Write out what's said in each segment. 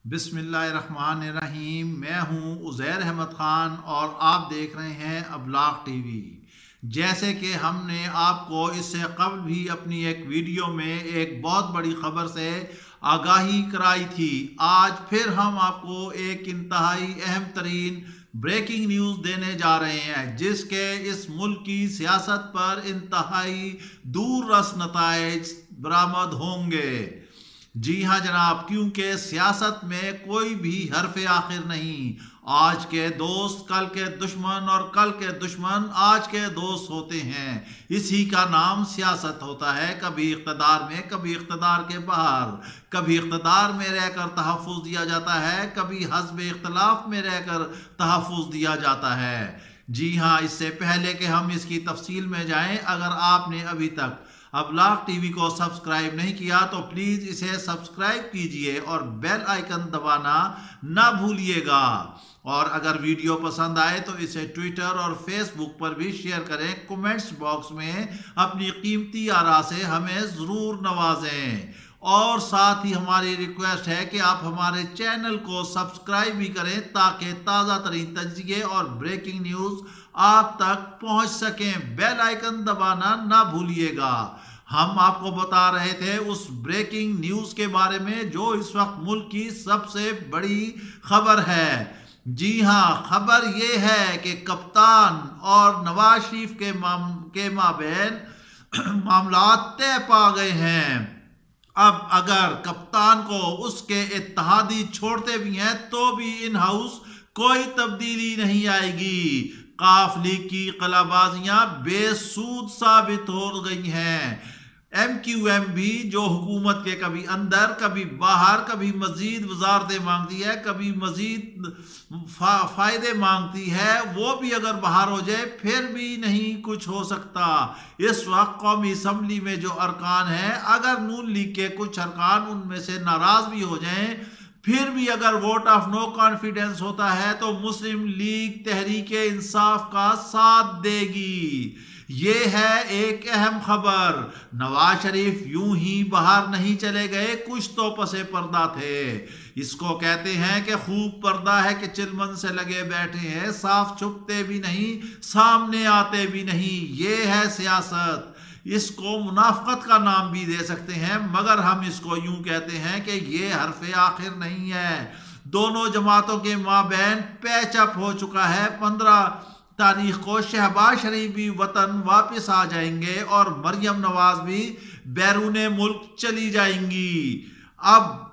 बिस्मिल्लाहिर्रहमानिर्रहीम। मैं हूं उज़ैर अहमद ख़ान और आप देख रहे हैं अबलाग टीवी। जैसे कि हमने आपको इससे कबल भी अपनी एक वीडियो में एक बहुत बड़ी खबर से आगाही कराई थी, आज फिर हम आपको एक इंतहाई अहम तरीन ब्रेकिंग न्यूज़ देने जा रहे हैं जिसके इस मुल्क की सियासत पर इंतहाई दूर रस नताइज बरामद होंगे। जी हाँ जनाब, क्योंकि सियासत में कोई भी हरफ आखिर नहीं। आज के दोस्त कल के दुश्मन और कल के दुश्मन आज के दोस्त होते हैं। इसी का नाम सियासत होता है। कभी इख्तदार में, कभी इख्तदार के बाहर, कभी इख्तदार में रहकर तहफ़्फ़ुज़ दिया जाता है, कभी हस्ब इख्तलाफ में रहकर तहफ़्फ़ुज़ दिया जाता है। जी हाँ, इससे पहले कि हम इसकी तफसील में जाएं, अगर आपने अभी तक अबलाग टीवी को सब्सक्राइब नहीं किया तो प्लीज़ इसे सब्सक्राइब कीजिए और बेल आइकन दबाना ना भूलिएगा। और अगर वीडियो पसंद आए तो इसे ट्विटर और फेसबुक पर भी शेयर करें। कमेंट्स बॉक्स में अपनी कीमती आरा से हमें ज़रूर नवाजें। और साथ ही हमारी रिक्वेस्ट है कि आप हमारे चैनल को सब्सक्राइब भी करें ताकि ताज़ा तरीन तजिए और ब्रेकिंग न्यूज़ आप तक पहुंच सकें। बेल आइकन दबाना ना भूलिएगा। हम आपको बता रहे थे उस ब्रेकिंग न्यूज़ के बारे में जो इस वक्त मुल्क की सबसे बड़ी खबर है। जी हाँ, खबर ये है कि कप्तान और नवाज शरीफ के माबैन मामलात तय पा गए हैं। अब अगर कप्तान को उसके इत्तेहादी छोड़ते भी हैं तो भी इन हाउस कोई तब्दीली नहीं आएगी। काफ लीग की कलाबाजियां बेसूद साबित हो गई हैं। MQM भी जो हुकूमत के कभी अंदर कभी बाहर, कभी मजीद वजारतें मांगती है, कभी मजीद फायदे मांगती है, वो भी अगर बाहर हो जाए फिर भी नहीं कुछ हो सकता। इस वक्त कौमी असम्बली में जो अरकान हैं, अगर नून लीग के कुछ अरकान उनमें से नाराज भी हो जाएं, फिर भी अगर वोट ऑफ नो कॉन्फिडेंस होता है तो मुस्लिम लीग तहरीक इंसाफ का साथ देगी। ये है एक अहम खबर। नवाज शरीफ यूं ही बाहर नहीं चले गए, कुछ तो पसे पर्दा थे। इसको कहते हैं कि खूब पर्दा है कि चिलमन से लगे बैठे हैं, साफ छुपते भी नहीं, सामने आते भी नहीं। ये है सियासत। इसको मुनाफकत का नाम भी दे सकते हैं, मगर हम इसको यूं कहते हैं कि ये हरफ आखिर नहीं है। दोनों जमातों के माबैन पैचअप हो चुका है। 15 तारीख को शहबाज शरीफ भी वतन वापस आ जाएंगे और मरियम नवाज भी बैरूने मुल्क चली जाएंगी। अब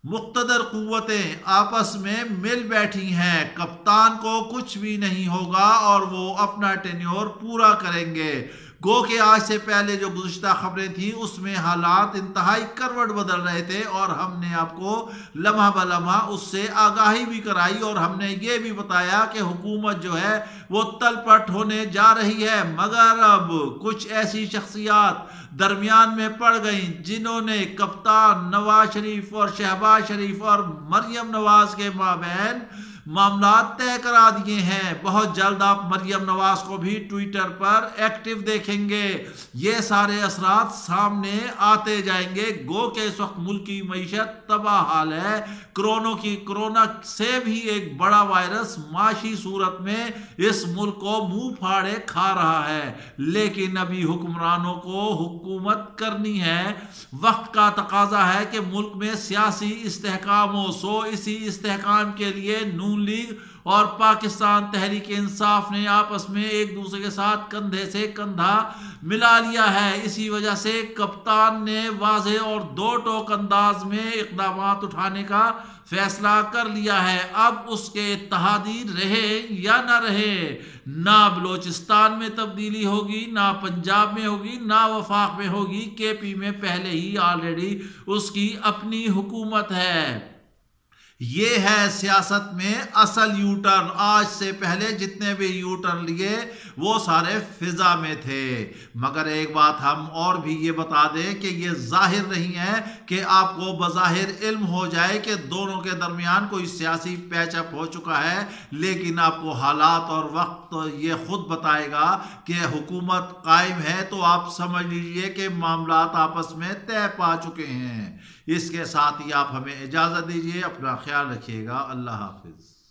मुक़्तदर कुव्वतें आपस में मिल बैठी हैं। कप्तान को कुछ भी नहीं होगा और वो अपना टेन्योर पूरा करेंगे। गो के आज से पहले जो गुज़िश्ता खबरें थी उसमें हालात इंतहाई करवट बदल रहे थे और हमने आपको लम्हा ब लम्हा उससे आगाही भी कराई और हमने ये भी बताया कि हुकूमत जो है वो तलपट होने जा रही है। मगर अब कुछ ऐसी शख्सियात दरमियान में पड़ गई जिन्होंने कप्तान नवाज शरीफ और शहबाज शरीफ और मरियम नवाज के माबैन मामला तय करा दिए हैं। बहुत जल्द आप मरियम नवाज को भी ट्विटर पर एक्टिव देखेंगे। ये सारे असरात सामने आते जाएंगे। गो के इस वक्त मुल्क की मईशत तबाह हाल है। कोरोना से भी एक बड़ा वायरस माशी सूरत में इस मुल्क को मुंह फाड़े खा रहा है, लेकिन अभी हुक्मरानों को हुकूमत करनी है। वक्त का तकाजा है कि मुल्क में सियासी इस्तेहकाम हो। सो इसी इस्तेहकाम के लिए नून लीग और पाकिस्तान तहरीक इंसाफ ने आपस में एक दूसरे के साथ कंधे से कंधा मिला लिया है। इसी वजह से कप्तान ने वाज़ेह और दो टोक अंदाज में इक़दाम उठाने का फैसला कर लिया है। अब उसके इत्तेहादी रहे या ना रहे, ना बलोचिस्तान में तब्दीली होगी, ना पंजाब में होगी, ना वफाक में होगी। KP में पहले ही ऑलरेडी उसकी अपनी हुकूमत है। ये है सियासत में असल यू टर्न। आज से पहले जितने भी यू टर्न लिए वो सारे फिजा में थे। मगर एक बात हम और भी ये बता दें कि ये जाहिर नहीं है कि आपको बज़ाहिर इल्म हो जाए कि दोनों के दरमियान कोई सियासी पैचअप हो चुका है, लेकिन आपको हालात और वक्त ये खुद बताएगा कि हुकूमत कायम है तो आप समझ लीजिए कि मामलात आपस में तय पा चुके हैं। इसके साथ ही आप हमें इजाज़त दीजिए। अपना ख्याल रखिएगा। अल्लाह हाफिज़।